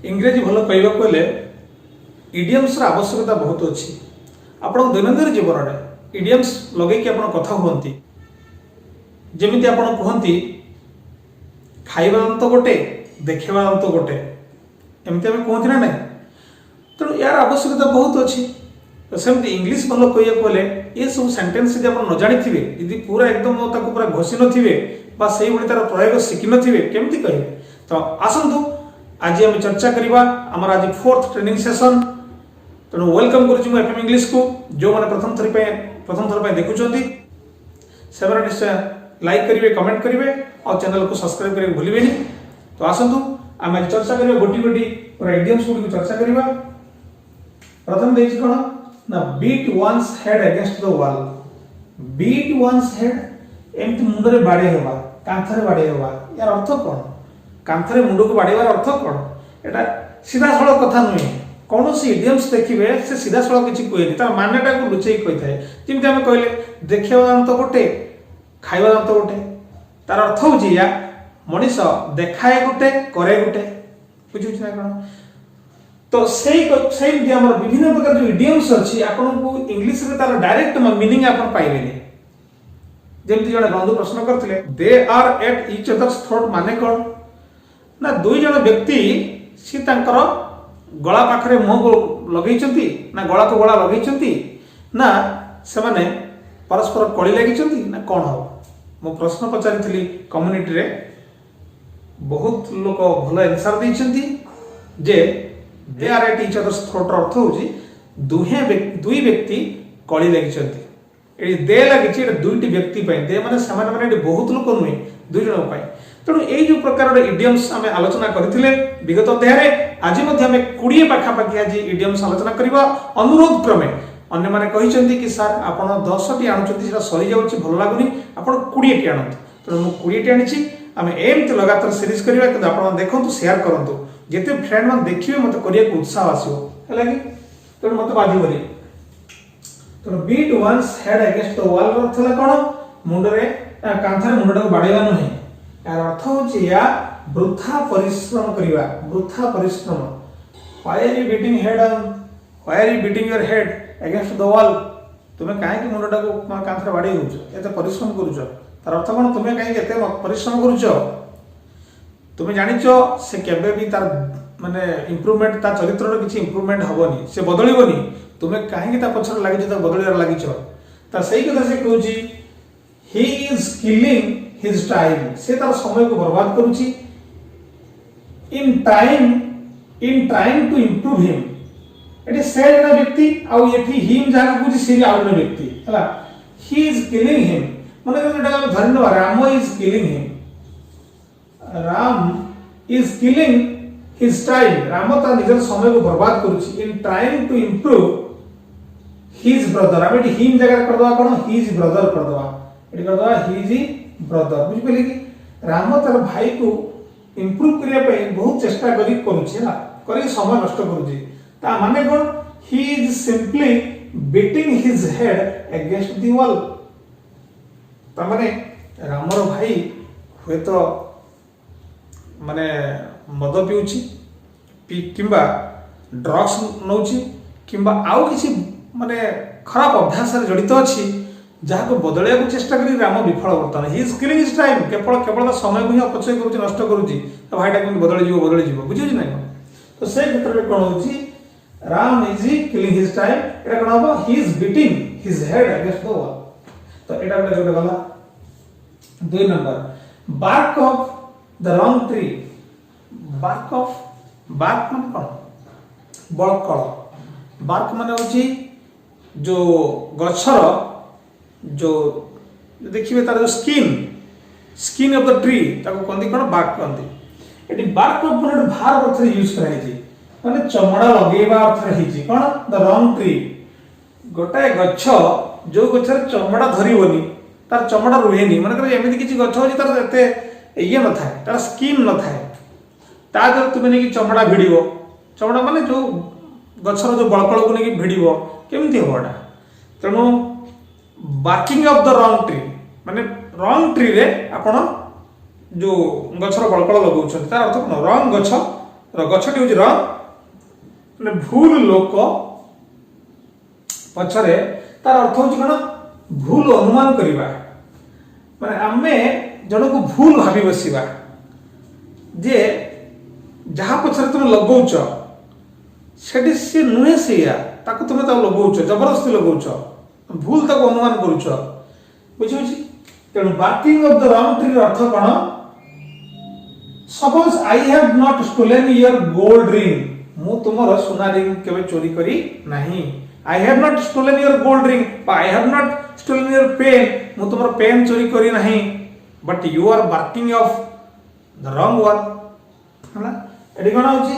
इंग्रेजी भल कहवाक गले इडियम्स आवश्यकता बहुत अच्छी। आपण दैनंदिन जीवन में इडियम्स लगे आप कथा कहती जमी आप कहती खाଇବା ଦାନ୍ତ गोटे देखा दांत गोटे एमती आम कहती ना ना तेणु यार आवश्यकता बहुत अच्छी। तो सेमती इंग्लीश भल कहवाक गले ये सब सेंटेंस यदि आप न जानी यदि पूरा एकदम पूरा घोषी नथिबे बा से तार प्रयोग शिखि नथिबे केमती कहे। तो आसतु आज आम चर्चा करवा आमर आज 4th ट्रेनिंग सेशन। तेणु वेलकम करुँ एफएम इंग्लिश को जो मैंने प्रथम थर देखुं से निश्चय लाइक करेंगे कमेंट करेंगे और चैनल को सब्सक्राइब करके भूलिए। तो आसतु आम आज चर्चा करवा गोटी गोटी पूरा इडियम्स गुड़ी चर्चा करवा। प्रथम देखिए कौन ना beat one's head against the wall. Beat one's head एमती मुंडरे बाड़े हेबा कांथरे बाड़े हेबा यार अर्थ कौन कांथरे मुंड को बाड़ेबार अर्थ कौन एटा सीधा सड़क कथा नुहे। कौन सी इडियम्स देखिए से सीधा सड़क किसी कहे तार मान्यटा को लुचेई कही थाए जमी आम कहले देखा दांत गोटे खाଇବା ଦାନ୍ତ गोटे तार अर्थ हूँ या मनीष देखाए गोटे करे गोटे बुझे ना कौन। तो सही आम विभिन्न प्रकार जो इडियम्स अच्छी आपको इंग्लिश रे तार डायरेक्ट मीनिंग आप पाइबे। जमी जड़े बंधु प्रश्न करते they are at each others throat माने कौन ना दुई जन व्यक्ति सी तांकर गला पाखरे मुह को लगे ना गला को गला लगे ना से माने परस्पर कली लगी ना कौन हम मो प्रश्न पचारि कम्युनिटी रे बहुत लोग भल आंसर देइछंती जे they are at each others throat अर्थ होची दुई व्यक्ति कली लगी ये दे लगी दुईटी व्यक्ति दे माने बहुत लोक नुहे दुई जन पाई। तेणु यही जो प्रकार इडियम्स आम आलोचना करथिले विगत अध्याय आज आम 20 पाखापाखि आज इडियम्स आलोचना करवा। अनुरोध क्रमे अन्य मैंने कहते कि सार आप 10टी आणुंट सरी जाऊँगी भल लगुनि आप 20टी आणत तेणु मुझे 20टी आनी आम एमती लगातार सीरीज करवा कि आप देखो शेयर करूँ जिते फ्रेंड मैंने देखिए मत करने उत्साह आसो है कि तेणु मत बाधि। तेणु beat one's head against the wall अर्थ है कौन मुंडरे कांथरे मुंडा को बाड़ेवा नुहे यार अर्थ हूँ या वृथा परिश्रम करवा वृथा परिश्रम। Why are you beating head why are you beating your head against the wall तुम्हें कहीं मुंडा को कांथरे बाड़े होते परिश्रम करुच तार अर्थ कौन तुम्हें कहीं परिश्रम करुच तुम्हें जानिच से केबे भी तार माने इम्प्रूवमेंट ता चरित्र किसी इम्प्रूवमेंट हेनी से बदलनी तुम्हें कहीं पछर लगे बदल लगिच ता सही कथा से कहूँ he is killing his time से तार समय को बर्बाद करुच्ची in time to improve him एटी से जन व्यक्ति आउ एठी हिम जहाँ कहूँ सी आउ जन व्यक्ति है ही इज किलिंग हिम मन धरन Ram is killing him Ram is killing his time Ram ता निजर समय को बर्बाद करुच्ची in time to improve his brother आम हिम जगह करदे कौन हिज ब्रदर करदे कर हिज ब्रदर बुझिपारे कि राम तार भाई को इम्प्रूव करने बहुत चेष्टा कर समय नष्ट करुच्ची माने कौन he is simply beating his head against the wall. तामाने रामर भाई हुए तो माने मद पीउची किंबा ड्रग्स नौची किंबा आउ किसी माने खराब अभ्यास जड़ित अच्छी जहाँ को बदलिया को चेष्टा करी राम विफल बर्तमान ही इज किलिंग हिज टाइम केवल समय को ही अपचय करुच्ची नष्ट करुच्ची भाईटा केमती बदल जीव बुझे ना। तो से क्षेत्र में कौन होची Ram is killing his time एटा कौन हम ही is beating his head against the wall. तो एटा गोटे गला 2 number bark off the wrong tree. Bark माने कौन बड़कल बार्क माने होची जो गछर जो देखिए तार जो स्किन ऑफ द ट्री ताको कहते कौन बार्क कहते ये बार्क ऑफ गोटे भार अर्थ यूज कराई माने चमड़ा लगेवा अर्थ कौन द रॉन्ग ट्री गोटाए गछ जो गछर चमड़ा धरबनी तार चमड़ा रुहेनी मन एमती किसी गछ अच्छी तार एते ये न था तार स्किन न था ता जो तुम नहीं चमड़ा भिड़ चमड़ा माने जो गछर जो बड़कल को नहीं भिड़ केमती हम तेणु barking off the wrong tree माने रॉन्ग ट्री रे आपण जो गछर बड़कल लगाउछन तार अर्थ कोन रॉन्ग गछ गछटी हूँ रंग माने भूल लोक पछरे तार अर्थ हूँ कौन भूल अनुमान करवा माने आमे जन को भूल भावी बसवा जे जहाँ पछरे तुम लगौच सेठी सी नुहे सीया ताको तुम लगौच जबरदस्ती लगौच भूल ताको अनुमान करुच बुझे तेणु barking off the wrong tree अर्थ कौन suppose I have not stolen your gold ring मु तुमर सोना रिंग केबे चोरी करी नहीं I have not stolen your gold ring I have not stolen your pen मु तुमर पेन चोरी करी नहीं but you are barking off the wrong one हला एडी कोन होची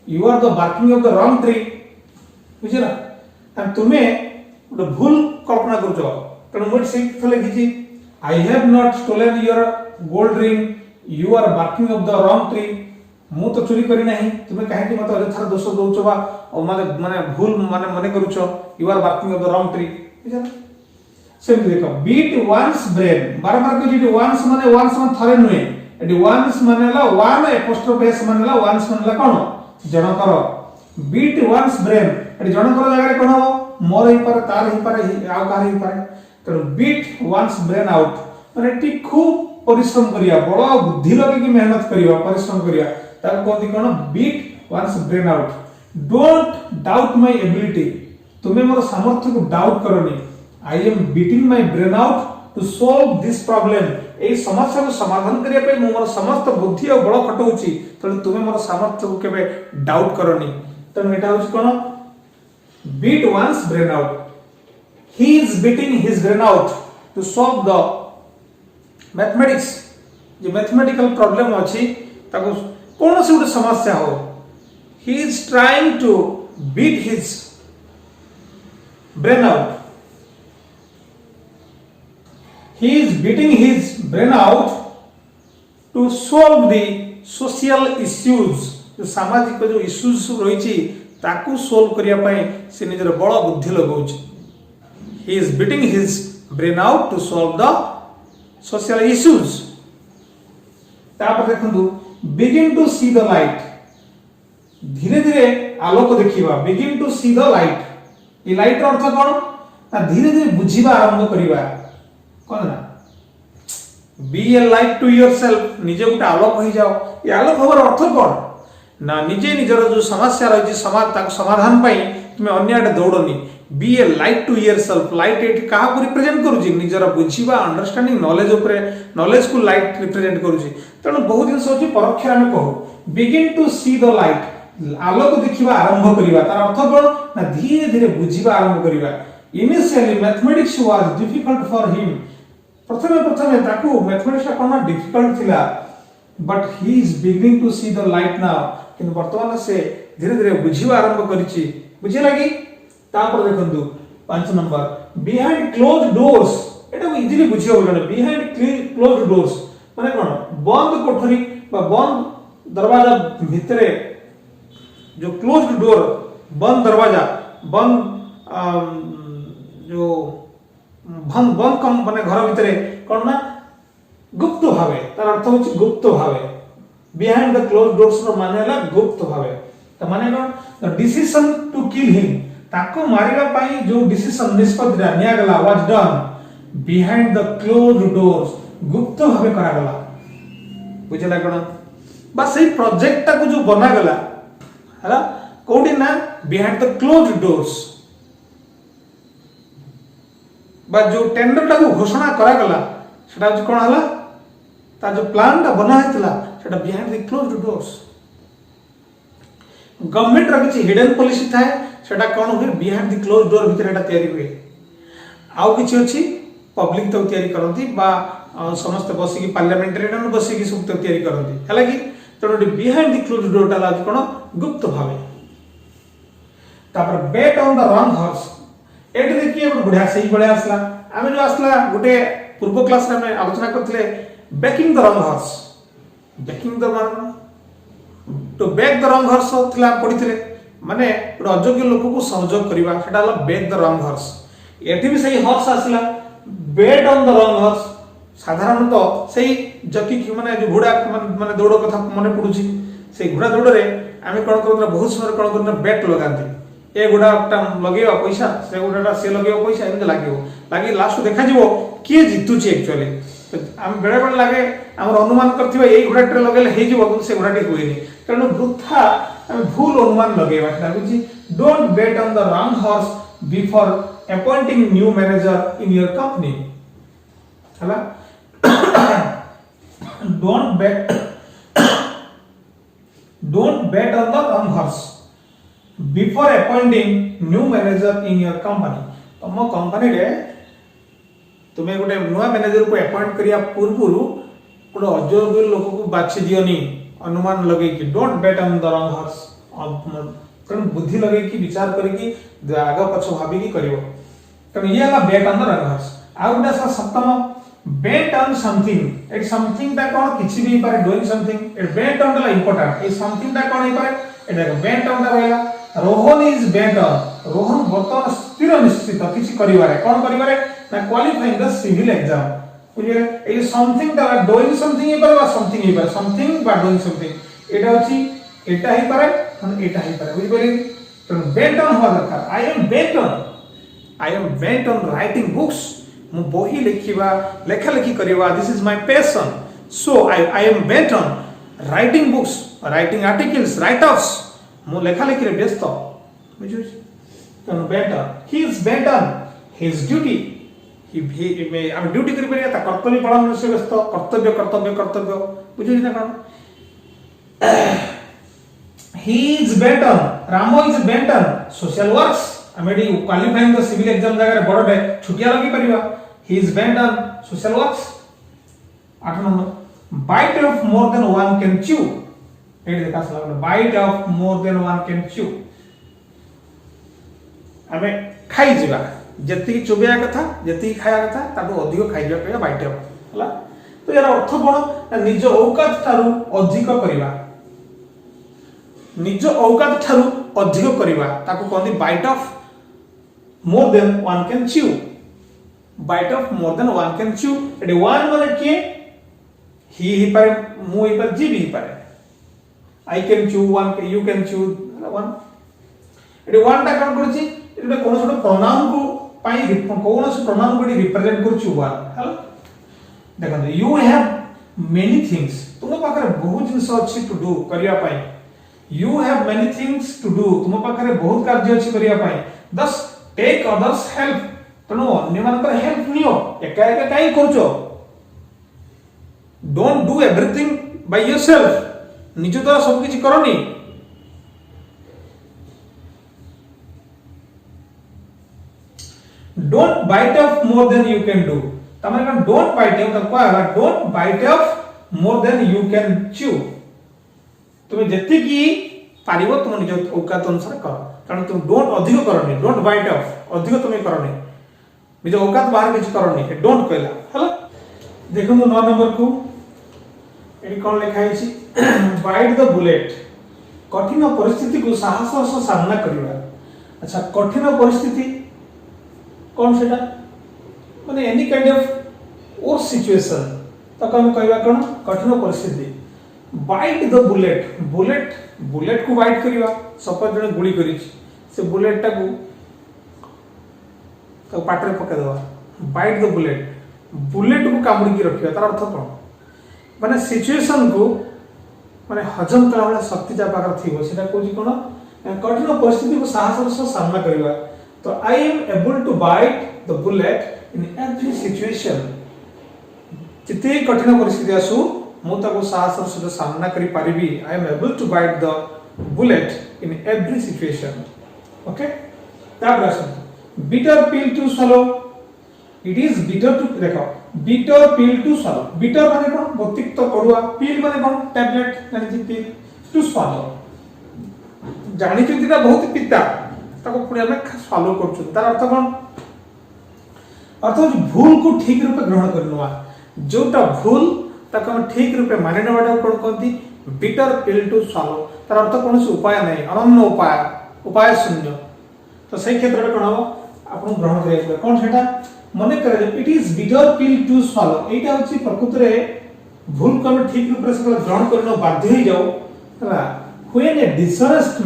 you are the barking off the wrong tree बुझिला आ तुमे गोटे भूल कल्पना करूछ तेणु मोट से लिखी I have not stolen your gold ring you are barking off the wrong tree मु तो चोरी करी नहीं तुमे काहे कि मत अजथार दोष दउछ बा माने माने भूल माने मने करूछ you are barking off the wrong tree बुझिला सेम देखो बीट वंस ब्रेन बार बार को जेटी वंस माने थरे नुए एटी वंस मानेला वन एपोस्ट्रोफी एस मानेला वंस मानेला कोन जनकर बीट वंस ब्रेन एटी जनकर जगह रे कोन हो मोर ही पर तार ही पर आउ कार ही पर तो बीट वंस ब्रेन आउट माने टी खूब परिश्रम करिया बड़ा बुद्धि लगे कि मेहनत करिया परिश्रम करिया तार कोंती कोन beat one's brain out don't doubt my ability तुमे मोर सामर्थ्य को डाउट करनी I am beating my brain out to solve this problem ए समस्या को समाधान करिया पे मो मोर समस्त बुद्धि और बळ खटौची त तुमे मोर सामर्थ्य को केबे डाउट करनी त एटा होची कोन beat one's brain out he is beating his brain out to solve the mathematics जो मैथमेटिकल प्रॉब्लम अछि ताको कोन से उटे समस्या हो he is trying to beat his brain out he is beating his brain out to solve the social issues जो सामाजिक जो issues सब रही छी ताकू सोल्व करिया पई से निजर बड़ बुद्धि लगाउछ he is beating his brain out to solve the social issues तापर देखंतु begin to see the light धीरे धीरे आलोक देखिबा begin to see the light ए लाइट अर्थ कोन ना धीरे धीरे बुझिबा आरंभ करिबा कोन ना be a light to yourself निजे गुटे आलोक होई जाओ ए आलोक होवर अर्थ कोन ना निजे निजर जो समस्या रही समाधान पाई तुम अन्य दौड़नी be a light to yourself light एट का रिप्रेजेंट करूची निजर बुझिबा अंडरस्टैंडिंग नॉलेज ऊपर नॉलेज को लाइट रिप्रेजेंट करूची तेणु बहुत जिनस होची परोक्ष आमे कहू begin to see the light आलोक देखिबा आरंभ करिबा तार अर्थ कोन ना धीरे धीरे बुझिबा आरंभ करिबा initially mathematics was difficult for him प्रथमे ताकू मैथमेटिक्स कोन डिफिकल्ट थिला but he is beginning to see the light now किंतु वर्तमान से धीरे धीरे बुझिबा आरंभ करिछि बुझे लागी तापर देखंतु 5 नंबर बिहाइंड क्लोज डोर्स एटा को इजीली बुझियो होगन बिहाइंड क्लोज डोर्स माने कोन बंद कोठरी बा बंद दरवाजा भितरे जो क्लोज्ड डोर बंद दरवाजा बंद जो बंद कम माने घर भितरे कोन ना गुप्त भावे तार अर्थ होछि गुप्त भावे बिहाइंड द क्लोज डोर्स रो माने हला गुप्त भावे त माने कोन the decision to kill him ताको मारिबा पाई जो डिसीजन निष्पत्ति निया गला was done behind the close doors गुप्त भावे करा गला बुझला कोन बस सही प्रोजेक्ट को जो बना गला हला कोडी ना बिहाइंड द क्लोज डोर्स बा जो टेंडर टा को घोषणा करा गला सेटा कोन हला ता जो प्लान टा बना हेतला सेटा behind the closed doors government रा किछि हिडन पॉलिसी थाए सेटा कोन होय बिहाइंड द क्लोज्ड डोर भितर एटा तयारी होय आउ किछि अछि पब्लिक तो तयारी करंती बा समस्त बसी की पार्लियामेंटेरियन बसी की सब तयारी करंती हला कि तोडी बिहाइंड द क्लोज्ड डोर टा लाज कोन गुप्त भावे तापर bet on the wrong horse एट देखिए बुढ़िया सही बळे आसला आमे जो आसला गुटे पूर्व क्लास रे हम आलोचना करथले backing the wrong horse backing the मान तो बैक द रॉन्ग हॉर्स थला पडिथले माने गोटे अयोग्य लोक को सहयोग करबा सेटा हला बैक द रॉन्ग हॉर्स एठी भी सही हॉर्स आसला बेट ऑन द रॉन्ग हॉर्स साधारणतः सही जकी माने जो घोड़ा माने दौड़ कथा मने पडुची से घोड़ा दौड़ रे आम कौन कर बहुत समय कौन कर बेट लगाती ए घोड़ाटा लगे पैसा से घोड़ाटा से लगे पैसा एमती लगे लास्ट देखा किए जितुची एक्चुअली आम बेले बेले लगे आम अनुमान कर घोड़ाटे लगे से घोड़ाटी हुए तेणु वृथा भूल अनुमान लगे don't bet on the wrong horse before appointing new manager in your company हला don't bet on the wrong horse before appointing new manager in your company तुम कंपनी रे तुम्हें गोटे नुआ मैनेजर को अपॉइंट करिया पूर्व गोटे अजोग्य लोक को बाछि दियोनी अनुमान लगे कि don't bet on the wrong horse तेणु बुद्धि लगे कि विचार करके आग पछ भाविकी करिवो तेणु ये हला bet on the wrong horse आ गोटे सप्तम बेट ऑन समथिंग एट समथिंग दा कोन किछि भी पारे डूइंग समथिंग एट बेट ऑन द इंपोर्टेंट ए समथिंग दा कोन हे पारे एट बेट ऑन द रहला Rohan is bet on Rohan वर्तमान स्थिर निश्चित किछि करिवारे कोन करिवारे ना क्वालिफाइंग द सिविल एग्जाम बुझिले ए समथिंग दा डूइंग समथिंग हे पारे समथिंग हे पारे समथिंग बा डूइंग समथिंग एटा होची एटा हे पारे हम एटा हे पारे बुझिले तो बेट ऑन हो दरकार I am bet on writing books मु बही लिखिबा लेखा लेखि करिवा this is my passion so I am bet on writing books writing articles write ups मु लेखा लेखि रे व्यस्त बुझियो तो bet on he is bet on his duty he में हम ड्यूटी करि परिया ता कर्तव्य पालन से व्यस्त कर्तव्य बुझियो ना कोन he is bent on Ramo is bent on social works amedi qualifying the civil exam जगह बड़ डे छुटिया लगी परिबा he is bent on social works 8 number bite of more than one can chew एडी देखा सला bite of more than one can chew हमें खाई जिबा जति चुबिया कथा जति खाया कथा ताको अधिक खाइ जा के bite हला तो यार अर्थ कोन निज औकात थारु अधिक करिबा निज औकात ठारू अधिक करिबा ताको कहंदी bite off more than one can chew bite off more than one can chew एडी वन माने के ही पारे मु ही पारे जी भी पारे I can chew one you can chew one एडी वन टा कोन करछि एडी कोन छोट प्रोनाउन को पाई कोन से प्रोनाउन को रिप्रेजेंट करछि वन हला देखो यू हैव मेनी थिंग्स तुम पाखरे बहुत जिंस अछि टू डू करिया पाई You have many things to do तुम पाखरे बहुत कार्य अछि करिया पाई thus take others help तनो अन्य मानकर हेल्प नियो एका एका काई करछो don't do everything by yourself निज तो सब किछि करनी don't bite off more than you can do तमरे का don't bite off त Cola don't bite off more than you can chew तुम जति की पारिबो तुम निज औकात अनुसार कर कारण तुम डोंट अधिक करनी डोंट बाइट ऑफ अधिक तुम करनी निज औकात बाहर किछ करनी डोंट कहला हला देखो 9 नंबर को एडी कोन लिखा है बाइट द बुलेट कठिन परिस्थिति को साहस से सामना करिवा अच्छा कठिन परिस्थिति कोन सेटा माने एनी काइंड ऑफ और सिचुएशन तक हम कहबा कोन कठिन परिस्थिति बाइट द बुलेट बुलेट को बाइट करिवा सपोज जने गुली करी से बुलेट टा को तो पाटरे पके दवा बाइट द बुलेट को कामुड़ी की रखिया तार अर्थ कोन माने सिचुएशन को माने हजम करा वाला शक्ति जा पाकर थिबो सेटा कोजी कोन कठिन परिस्थिति को साहस से सामना करिवा तो I am able to bite the bullet in every situation जिते कठिन परिस्थिति आसु मु ताको साहस से सामना करि पारिबी I am able to bite the bullet in every situation okay ताबरास bitter pill to swallow it is bitter to देखो bitter pill to swallow bitter माने कोन बतिक्त पडुआ पिल माने कोन टैबलेट जानि पिल टू swallow जानि चिंतिता बहुत पिता ताको पुणी हमें swallow करछु तार अर्थ कोन अर्थ भूल को ठीक रूप ग्रहण करनुवा जोटा भूल ताको हम ठीक रूपे माने नवाटा कोन कहती बिटर पिल टू swallow तार अर्थ कोनसे उपाय नै अनन्य उपाय शून्य तो सही क्षेत्र रे कोन हो आपन ग्रहण करिया कोन सेटा मने करे it is bitter pill to swallow एटा होची प्रकृति रे भूल को हम ठीक रूपे से ग्रहण करनो बाध्य हो जाओ ହେଲା when a dishonest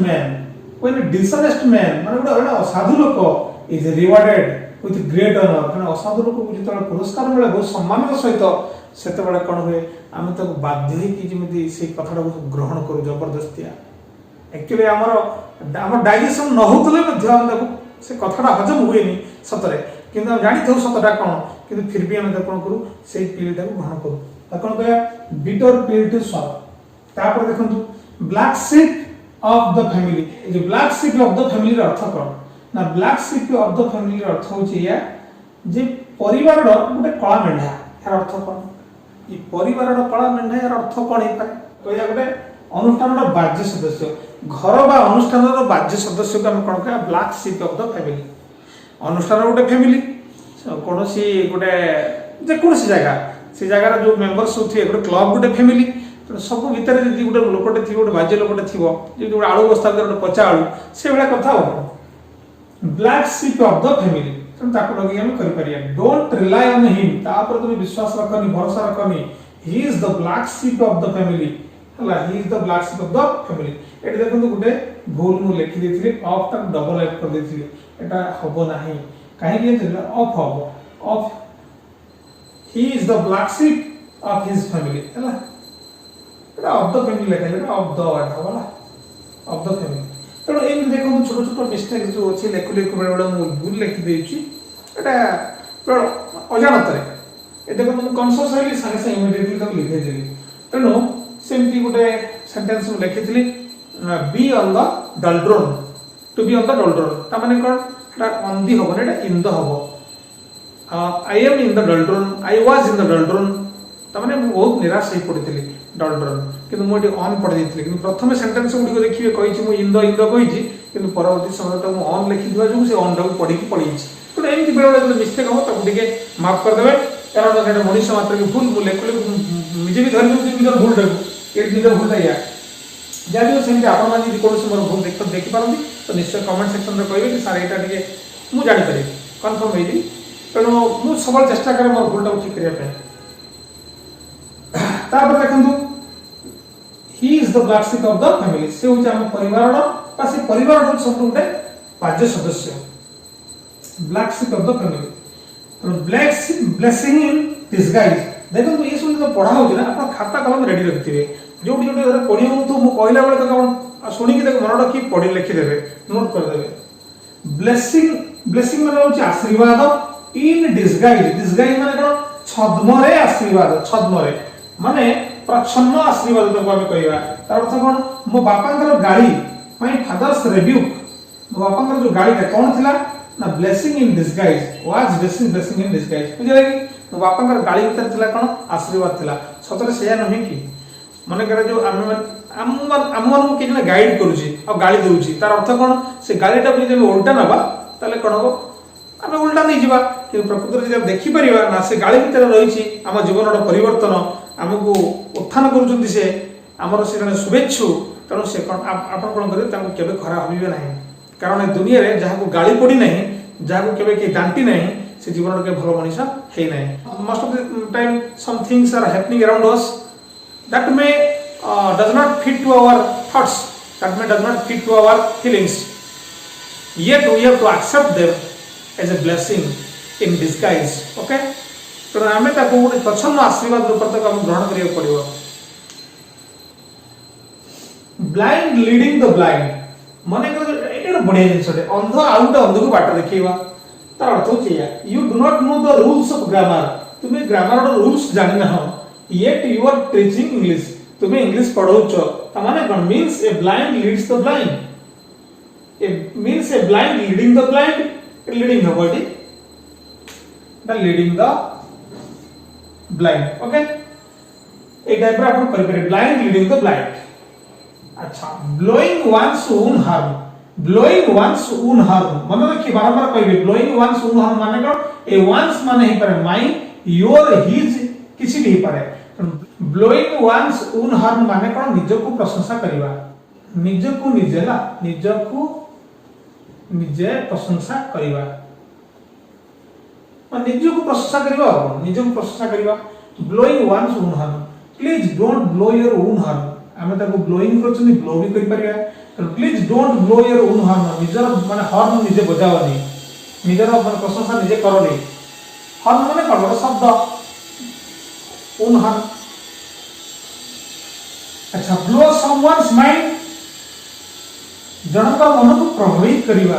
man ମାନେ ଗୋଟେ ଅସାଧୁ ଲୋକ is rewarded with great honor ମାନେ ଅସାଧୁ ଲୋକକୁ ଯେତେବେଳେ ପୁରସ୍କାର ମିଳେ ବହୁତ ସମ୍ମାନର ସହିତ ସେତେବେଳେ କ'ଣ ହୁଏ ଆମେ ତାକୁ ବାଧ୍ୟ ହେଇକି ଯେମିତି ସେଇ କଥାଟାକୁ ଗ୍ରହଣ କରୁ ଜବରଦସ୍ତିଆ ଆକ୍ଚୁଆଲି ଆମର ଡାଇଜେସନ୍ ନ ହେଉଥିଲେ ମଧ୍ୟ ଆମେ ତାକୁ ସେ କଥାଟା ହଜମ ହୁଏନି ସତରେ କିନ୍ତୁ ଆମେ ଜାଣିଥାଉ ସତଟା କ'ଣ କିନ୍ତୁ ଫିର୍ ବି ଆମେ ତାକୁ କ'ଣ କରୁ ସେଇ ପିଲଟାକୁ ଗ୍ରହଣ କରୁ ତାକୁ କ'ଣ କହିବା bitter pill to swallow ତାପରେ ଦେଖନ୍ତୁ black sheep of the family ଏ ଯୋଉ ବ୍ଲାକ୍ ଶିପ୍ ଅଫ୍ ଦ ଫ୍ୟାମିଲିର ଅର୍ଥ କ'ଣ ନା ବ୍ଲାକ୍ ଶିପ୍ ଅଫ୍ ଦ ଫ୍ୟାମିଲିର ଅର୍ଥ ହେଉଛି ଏଇଆ ଯେ ପରିବାରର ଗୋଟେ କଳା ମେଣ୍ଢା ଏହାର ଅର୍ଥ କ'ଣ ଏ ପରିବାରର କଳା ମେଣ୍ଢା ଏହାର ଅର୍ଥ କ'ଣ ହେଇପାରେ କହିବା ଗୋଟେ ଅନୁଷ୍ଠାନର ବାଜ୍ୟ ସଦସ୍ୟ ଘର ବା ଅନୁଷ୍ଠାନର ବାଜ୍ୟ ସଦସ୍ୟକୁ ଆମେ କ'ଣ କହିବା black sheep of the family ଅନୁଷ୍ଠାନର ଗୋଟେ ଫ୍ୟାମିଲି କୌଣସି ଗୋଟେ ଯେକୌଣସି ଜାଗା ସେ ଜାଗାର ଯୋଉ ମେମ୍ବର୍ସ ସବୁ ଥିବେ ଗୋଟେ କ୍ଲବ୍ ଗୋଟେ ଫ୍ୟାମିଲି ସବୁ ଭିତରେ ଯଦି ଗୋଟେ ଲୋକଟେ ଥିବ ଗୋଟେ ବାଜ୍ୟ ଲୋକଟେ ଥିବ ଯଦି ଗୋଟେ ଆଳୁ ବସ୍ତା ଭିତରେ ଗୋଟେ ପଚା ଆଳୁ ସେଇଭଳିଆ କଥା ହବ black sheep of the family ତେଣୁ ତାକୁ ଲଗେଇକି ଆମେ କରିପାରିବା ଡୋଣ୍ଟ ରିଲାଏ ଅନ୍ ହିମ୍ ତା ଉପରେ ତୁମେ ବିଶ୍ୱାସ ରଖନି ଭରସା ରଖନି he is the black sheep of the family ହେଲା he is the black sheep of the family ଏଠି ଦେଖନ୍ତୁ ଗୋଟେ ଭୁଲ ମୁଁ ଲେଖି ଦେଇଥିଲି ଅଫ୍ ଟାକୁ ଡବଲ ଏଫ୍ କରିଦେଇଥିଲି ଏଟା ହବ ନାହିଁ କାହିଁକି ଅଫ୍ ହବ of Hi is the black sheep of his family ହେଲା এটা অফ দ্য ফ্যামিলি লেখা এটা অফ দ্য ওয়ার্ড হবলা অফ দ্য ফ্যামিলি তেଣୁ ଏମିତି ଦେଖନ୍ତୁ ଛୋଟ ଛୋଟ ମିଷ୍ଟେକ୍ ଯେଉଁ ଅଛି ଲେଖୁ ବେଳେବେଳେ ମୁଁ ଭୁଲ ଲେଖିଦେଇଛି ଏଇଟା ଅଜାଣତରେ ଏ ଦେଖନ୍ତୁ ମୁଁ କନସିୟସ୍ ହେଲି ସାଙ୍ଗେ ସାଙ୍ଗେ ଇମିଡ଼ିଏଟଲି ତାକୁ ଲେଖିଦେଲି ତେଣୁ ସେମିତି ଗୋଟେ ସେଣ୍ଟେନ୍ସ ମୁଁ ଲେଖିଥିଲି be on the doldrums to be on the doldrums ତାମାନେ କ'ଣ ଏଇଟା ଅନ୍ ଦି ହବନି ଏଇଟା in the hub I am in the doldrums I was in the doldrums ତାମାନେ ମୁଁ ବହୁତ ନିରାଶ ହେଇ ପଡ଼ିଥିଲି ଡଲ୍ଡ୍ରୋନ୍ କିନ୍ତୁ ମୁଁ ଏଠି ଅନ୍ ପଢ଼ି ଦେଇଥିଲି କିନ୍ତୁ ପ୍ରଥମେ ସେଣ୍ଟେନ୍ସ ଗୁଡ଼ିକ ଦେଖିବେ କହିଛି ମୁଁ ଇନ୍ ଦ କହିଛି କିନ୍ତୁ ପରବର୍ତ୍ତୀ ସମୟରେ ମୁଁ ଅନ୍ ଲେଖିଥିବା ଯୋଗୁଁ ସେ ଅନ୍ଟାକୁ ପଢ଼ିକି ପଳେଇଛି ତେଣୁ ଏମିତି ବେଳେବେଳେ ଯଦି ମିଷ୍ଟେକ୍ ହେବ ତାକୁ ଟିକେ ମାଫ୍ କରିଦେବେ କାରଣ ସେଇଟା ମଣିଷ ମାତ୍ରକେ ଭୁଲ ମୁଁ ଲେଖିଲେ ନିଜେ ବି ଧରି ଦେଉଛି ନିଜର ଭୁଲଟାକୁ ଏଠି ନିଜର ଭୁଲଟା ଏଇଆ ଯାହା ବି ସେମିତି ଆପଣମାନେ ଯଦି କୌଣସି ମୋର ଭୁଲ ଦେଖିପାରନ୍ତି ତ ନିଶ୍ଚୟ କମେଣ୍ଟ ସେକ୍ସନରେ କହିବେ କି ସାର୍ ଏଇଟା ଟିକେ ମୁଁ ଜାଣିପାରିବି କନଫର୍ମ ହେଇଯିବି ତେଣୁ ମୁଁ ସବୁବେଳେ ଚେଷ୍ଟା କରେ ମୋର ଭୁଲଟାକୁ ଠିକ୍ କରିବା ପାଇଁ ତାପରେ ଦେଖନ୍ତୁ ହି is the black sheep of the family ସେ ହେଉଛି ଆମ ପରିବାରର ବା ସେ ପରିବାରର ସବୁ ଗୋଟେ ବାଜ୍ୟ ସଦସ୍ୟ black sheep of the family blessing in disguise ଦେଖନ୍ତୁ ଏ ସବୁ ଯେତେବେଳେ ପଢ଼ା ହେଉଛି ନା ଆପଣ ଖାତା କଲମ ରେଡ଼ି ରଖିଥିବେ ଯୋଉଠି ଯୋଉଠି ଧର ପଢ଼ି ହେଉଥିବ ମୁଁ କହିଲା ବେଳେ ତାକୁ ଆପଣ ଶୁଣିକି ତାକୁ ମନ ରଖି ପଢ଼ି ଲେଖିଦେବେ ନୋଟ୍ କରିଦେବେ ବ୍ଲେସିଂ ମାନେ ହେଉଛି ଆଶୀର୍ବାଦ ଇନ୍ ଡିସଗାଇଜ୍ ମାନେ କ'ଣ ଛଦ୍ମରେ ଆଶୀର୍ବାଦ ଛଦ୍ମରେ ମାନେ ପ୍ରଚ୍ଛନ୍ନ ଆଶୀର୍ବାଦ ତାକୁ ଆମେ କହିବା ତାର ଅର୍ଥ କ'ଣ ମୋ ବାପାଙ୍କର ଗାଳି ମାଇ ଫାଦର୍ସ ରେବ୍ୟୁକ୍ ମୋ ବାପାଙ୍କର ଯୋଉ ଗାଳିଟା କ'ଣ ଥିଲା ନା blessing in disguise was blessing in disguise ବୁଝିଲେ କି ମୋ ବାପାଙ୍କର ଗାଳି ଭିତରେ ଥିଲା କ'ଣ ଆଶୀର୍ବାଦ ଥିଲା ସତରେ ସେଇଆ ନୁହେଁ କି ମନେକର ଯୋଉ ଆମମାନଙ୍କୁ କିଏ ଜଣେ ଗାଇଡ୍ କରୁଛି ଆଉ ଗାଳି ଦେଉଛି ତାର ଅର୍ଥ କ'ଣ ସେ ଗାଳିଟାକୁ ଯଦି ଆମେ ଓଲଟା ନେବା ତାହେଲେ କ'ଣ ହବ ଆମେ ଓଲଟା ନେଇଯିବା କିନ୍ତୁ ପ୍ରକୃତରେ ଯଦି ଆମେ ଦେଖିପାରିବା ନା ସେ ଗାଳି ଭିତରେ ରହିଛି ଆମ ଜୀବନର ପରିବର୍ତ୍ତନ ଆମକୁ ଉତ୍ଥାନ କରୁଛନ୍ତି ସେ ଆମର ସେ ଜଣେ ଶୁଭେଚ୍ଛୁ ତେଣୁ ସେ କ'ଣ ଆପଣ କ'ଣ କରିବେ ତାଙ୍କୁ କେବେ ଖରାପ ଭାବିବେ ନାହିଁ କାରଣ ଏ ଦୁନିଆରେ ଯାହାକୁ ଗାଳି ପଡ଼ି ନାହିଁ ଯାହାକୁ କେବେ କେହି ଦାଣ୍ଟି ନାହିଁ ସେ ଜୀବନରେ କେବେ ଭଲ ମଣିଷ ହେଇନାହିଁ most of the time some things are happening around us that may does not fit to our thoughts that may does not fit to our feelings yet we have to accept them as a blessing in disguise okay तो हमें ताको ଗୋଟେ ପ୍ରଚ୍ଛନ୍ନ ଆଶୀର୍ବାଦ ରୂପରେ ତାକୁ ଆମେ ଗ୍ରହଣ କରିବାକୁ ପଡ଼ିବ blind leading the blind ମାନେ ଏଇଟା ବଢିଆ ଜିନିଷଟେ ଅନ୍ଧ ଆଉ ଗୋଟେ ଅନ୍ଧକୁ ବାଟ ଦେଖେଇବା ତାର ଅର୍ଥ ହେଉଛି ଏଇଆ you do not know the rules of grammar ତୁମେ ଗ୍ରାମାରର ରୁଲ୍ସ ଜାଣି ନାହଁ yet you are teaching English तुम्हें इंग्लिश पढ़ाउछ त माने कोन means a blind leads the blind ए means a blind leading the blind leading the body the leading the blind okay ए टाइप रा अपन कर करे ब्लाइंड लीडिंग द ब्लाइंड अच्छा ब्लोइंग वंस ओन हार्म मन रखी बारंबार कहबे ब्लोइंग वंस ओन हार्म माने कोन ए वंस माने ही पर माय योर हिज किसी भी ही पारे ब्लोइंग वंस ओन हार्म माने कोन निजको प्रशंसा करिवा निजको निजे ला निजको निजे प्रशंसा करिवा मान निजको प्रशंसा करिवा निजको प्रशंसा करिवा blowing one's own horn please don't blow your own horn आमे ताको ब्लोइंग करछनी ब्लो भी करि परिया। Please don't blow your own horn. निजर माने हॉर्न निजे बजावनी, निजर माने प्रशंसा निजे करनी। हॉर्न माने कौन शब्द ओन हॉर्न। अच्छा, ब्लो समवन्स माइंड, जनकर मन को प्रभावित करिवा,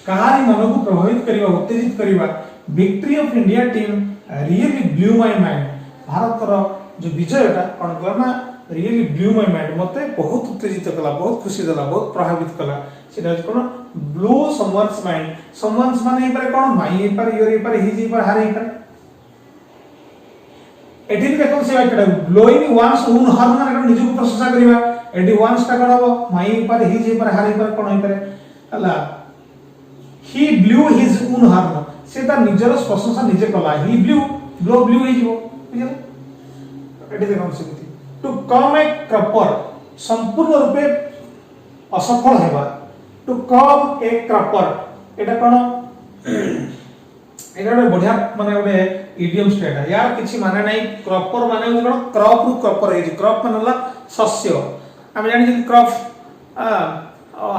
कहानी मन को प्रभावित करिवा, उत्तेजित करिवा। Victory of India team really blew my mind. भारत रो जो विजयटा कोन करना रियली ब्लू माय माइंड, मते बहुत उत्तेजित कला, बहुत खुशी देला, बहुत प्रभावित कला। सेटा कोन ब्लो समवन्स माइंड। समवन्स माने इपर कोन माई इपर योर इपर हिज इपर हारे इपर। एठी देखो से वाक्यटा ब्लोइंग वन्स ओन हॉर्न माने निज को प्रशंसा करिवा। एठी वन्स ता कोन हो माई इपर हिज इपर हारे इपर कोन इपर हला। ही ब्लू हिज ओन हॉर्न, से ता निजर प्रशंसा निजे कला। ही ब्लू ब्लो ब्लू हिज हो बुझला। एठी देखो से टू कम ए क्रपर, संपूर्ण रूपे असफल हेबा। टू कम ए क्रपर एटा कोन एटा बढ़िया माने ओडे इडियम स्टेट है यार। किछि माने नाही क्रपर माने कोन क्रॉप रु क्रपर हे। क्रॉप माने ला शस्य। हम जानि जे क्रॉप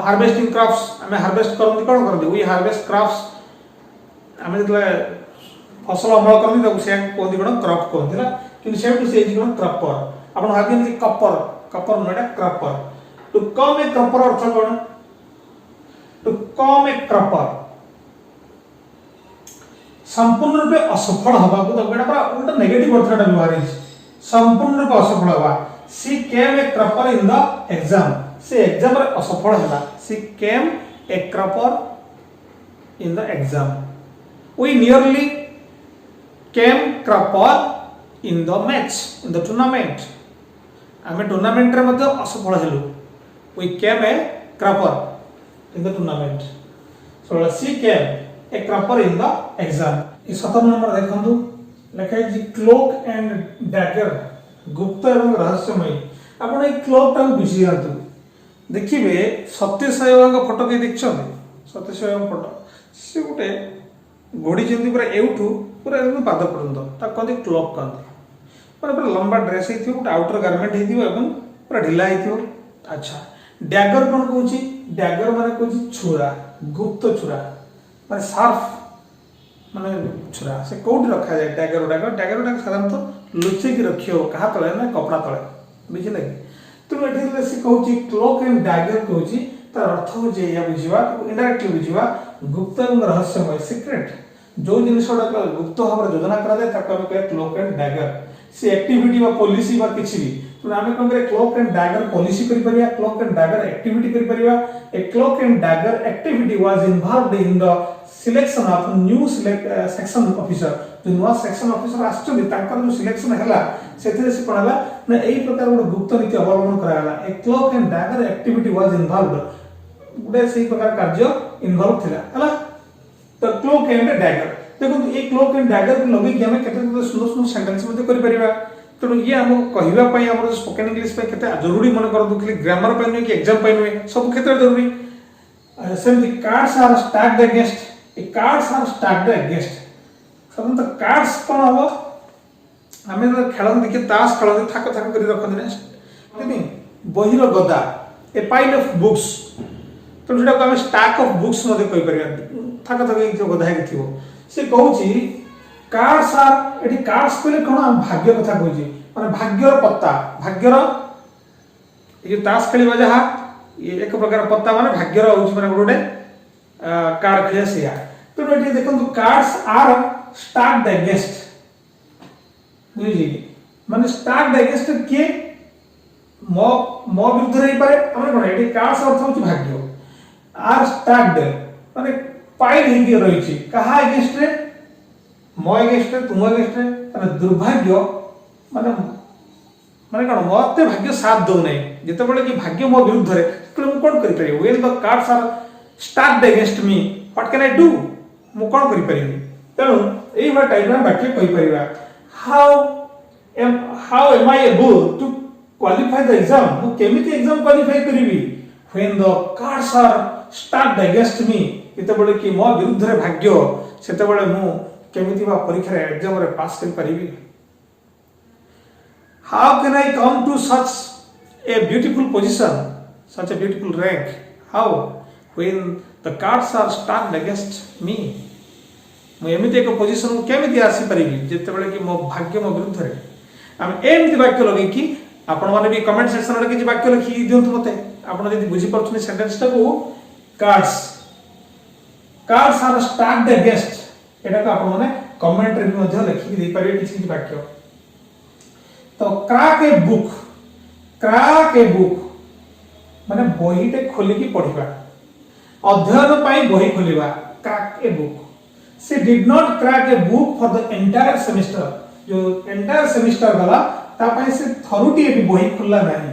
हार्वेस्टिंग क्रॉप्स हमें हार्वेस्ट करन कोन कर दे वी हार्वेस्ट क्रॉप्स। हमें जतले फसल अमल करन त से कोन कोन क्रॉप कोन दिला कि सेटू से कोन क्रपर। आपण भाबिन कि Kapoor Kapoor नडा crop. To come A crop earth cone to come A crop संपूर्ण रूपे असफल हबा को तो बेटा उल्टा नेगेटिव अर्थटा व्यवहार है। संपूर्ण रूपे असफल हबा। She came a cropper in the exam, से एग्जाम रे असफल हला। She came a cropper in the exam. We nearly came cropper in the match, in the tournament. आमे टूर्नामेंट रे मध्ये असफल हेलु। We came a cropper in the tournament. So she came a cropper in the exam. इस 17 number देखंतु लिखा है cloak and dagger, गुप्त एवं रहस्यमयी। आपण ए क्लोक टा बुझी जातु। देखिबे सत्य साईबाबा फोटो के देखछन। सत्य साईबाबा फोटो से गुटे घोड़ी जेंती पूरा एउठू पूरा पाद पर्यंत ता कहते क्लोक कहते। पूरा लंबा ड्रेस है गोटे आउटर गारमेंट है पूरा ढिला है। अच्छा, डैगर कौन कहूँ? डैगर माने कहूँ छुरा, गुप्त छुरा माने शार्प माने छुरा। से कौट रखा जाए डैगर गुड़ाक? डैगर गुड़ाक साधारणतः लुचेक रखी हो क्या तले ना कपड़ा तले, बुझे कि? तेणु ये से कहूँ क्लोक एंड डैगर कहूँ तार अर्थ हूँ बुझा इनडायरेक्टली बुझा गुप्त एवं रहस्यमय सीक्रेट। जो जिनिस गुप्त भाव योजना करें क्लोक एंड डैगर। से एक्टिविटी बा पॉलिसी बा किछि भी तो आमे कोन करे क्लोक एंड डैगर पॉलिसी करि परिया, क्लोक एंड डैगर एक्टिविटी करि परिया। A cloak and dagger activity was involved in the selection of new section officer. जो नुवा सेक्शन ऑफिसर आछथि तांकर जो सिलेक्शन हैला सेथिरे से कोन हला ना एई प्रकार गुड गुप्त नीति अवलंबन कराला। A cloak and dagger activity was involved गुडे सेही प्रकार कार्य इन्वॉल्व थिला हला। तो क्लोक एंड डैगर देखो ये क्लोक एंड डैगर को लगे कि हमें केते सुंदर सुंदर सेंटेंस मध्ये करि परिबा। तो ये हम कहिबा पई हमर स्पोकन इंग्लिश पे केते जरूरी मन कर दु खाली ग्रामर पे कि एग्जाम पे नुए सब क्षेत्र जरूरी। Same the cards are stacked against, ए कार्ड्स आर स्टैक्ड अगेंस्ट। साधारण तो कार्ड्स कोन हो हमें तो खेलन देखि ताश खेलन थाक थाक करि रखन ने नहीं बहिर गदा ए पाइल ऑफ बुक्स। तो सेटा को हम स्टैक ऑफ बुक्स मध्ये कहि परिबा थाक थाक जो गदा हे थिवो। से कहूची कार्ड्स आर एठी कार्ड्स कहले कोन भाग्य कथा कहूची माने भाग्यर पत्ता। भाग्यर ये ताश खेलिबा जहा ये एक प्रकार पत्ता माने भाग्यर होची माने गोटे कार्ड खेलिया सिया। तो एठी देखंतु कार्ड्स आर स्टैक्ड अगेंस्ट बुझी माने स्टैक्ड अगेंस्ट के मो विरुद्ध रही पारे हमरे कोन एठी कार्ड्स अर्थ होची भाग्य आर स्टैक्ड माने पाइल हिंदी रही छी कहा अगेंस्ट रे मो अगेंस्ट रे तुम अगेंस्ट रे माने दुर्भाग्य माने माने कोन मते भाग्य साथ दो नै जते बळे कि भाग्य मो विरुद्ध रे तो मु कोन करि परियो when the cards are stacked against me what can I do मु कोन करि परियो। तेनु एई बा टाइप रा वाक्य कहि परिबा how am I able to qualify the exam मु केमिति एग्जाम क्वालिफाई करिवि when the cards are stacked against me इते बळे कि मो विरुद्ध रे भाग्य सेते बळे मु केमिति बा परीक्षा रे एग्जाम रे पास कर परिबी। How can I come to such a beautiful position, such a beautiful rank. How? When the cards are stacked against me. ମୁଁ ଏମିତି ଏକ ପୋଜିସନକୁ କେମିତି ଆସିପାରିବି ଯେତେବେଳେ କି ମୋ ଭାଗ୍ୟ ମୋ ବିରୁଦ୍ଧରେ। ଆମେ ଏମିତି ବାକ୍ୟ ଲଗେଇକି ଆପଣମାନେ ବି କମେଣ୍ଟ ସେକ୍ସନରେ କିଛି ବାକ୍ୟ ଲେଖିକି ଦିଅନ୍ତୁ ମୋତେ। ଆପଣ ଯଦି ବୁଝିପାରୁଛନ୍ତି ସେଣ୍ଟେନ୍ସଟାକୁ କାର୍ଡସ୍ ଆର୍ ଷ୍ଟାକ୍ଡ ଏଗେନ୍ଷ୍ଟ ଏଟାକୁ ଆପଣମାନେ କମେଣ୍ଟରେ ବି ମଧ୍ୟ ଲେଖିକି ଦେଇପାରିବେ କିଛି କିଛି ବାକ୍ୟ। ତ କ୍ରାକ୍ ଏ ବୁକ୍ ମାନେ ବହିଟେ ଖୋଲିକି ପଢିବା, ଅଧ୍ୟୟନ ପାଇଁ ବହି ଖୋଲିବା। Crack A book. She did not crack a book for the entire semester. जो entire semester गला तापाई से थरुटी भी बही खुला नहीं।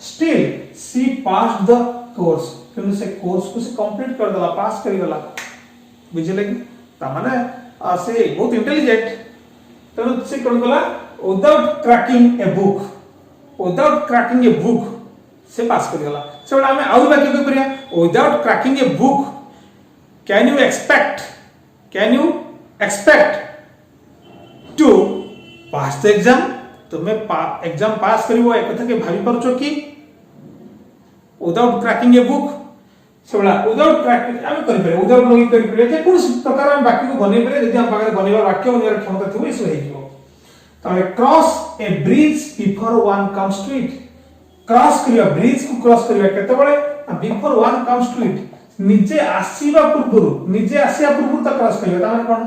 Still she passed the course. क्योंकि से कोर्स को से कंप्लीट कर दला, पास कर गला। बुझले कि तामाने से बहुत इंटेलिजेंट। तो से कौन गला without cracking a book से पास कर गला। से बड़ा हमें आउट बाकी क्यों करिया without cracking a book can you expect to pass the exam? तुम्हें एग्जाम पास करिवो एक कथा के भाबी परछो कि without cracking a book सेबला without cracking आमे करि पारे without लोगी करि पारे जे कोन प्रकार हम वाक्य को बनै पारे यदि हम पाखरे बनेबा वाक्य बनेबार क्षमता थिबो इसो हे जिवो। तमे cross a bridge before one comes to it. Cross करिया ब्रिज को क्रॉस करिया केते बळे before one comes to it निजे आसीबा पूर्वरु त क्रॉस करिया तामे कोन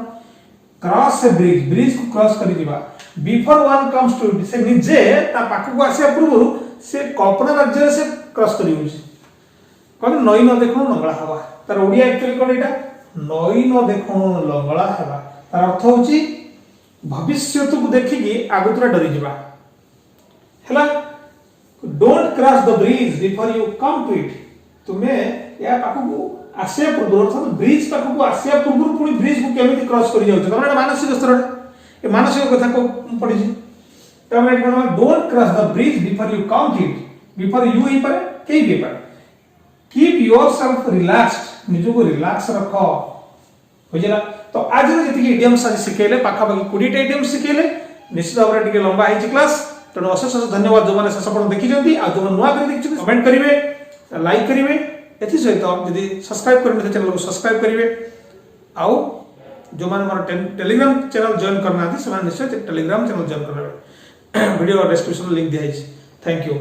क्रॉस ए ब्रिज को क्रॉस करि दिबा before one comes to it से निजे ता पाखु को आसीबा पूर्वरु से कल्पना राज्य से क्रॉस करियो कोन नई न देखो नंगला हवा तार ओडिया एक्चुअली कोन एटा नई न देखो लंगला हवा तार अर्थ होची भविष्यत को देखिकी आगुतरा डरी जिबा हैला। Don't cross the bridge before you come to it. तुमे या पाखु को आसिया पूर्व अर्थात ब्रिज पाखु को आसिया पूर्व पुनी ब्रिज को केमिति क्रॉस करि जाउछ तमरा मानसिक स्तर ए मानसिक कथा को पढि छी तमरा कोन don't cross the bridge before you come to it before you ही पर के भी पर कीप योरसेल्फ रिलैक्स्ड निजो को रिलैक्स रखो होजला। तो आज जति इडियम्स आज सिखेले पाखा बाकी 20 टा इडियम्स सिखेले निश्चित भाव टिके लंबा हिची क्लास तो अशेष धन्यवाद जो माने ससपण देखि जंती आ जो नुवा करि देखि कमेंट करिवे लाइक करिवे एथि सहित यदि सब्सक्राइब करने चैनल को सब्सक्राइब करिवे आउ जो माने मोर टेलीग्राम चैनल जॉइन करना से निश्चय टेलीग्राम चैनल जॉइन करबे वीडियो डिस्क्रिप्शन लिंक दिया है। Thank you.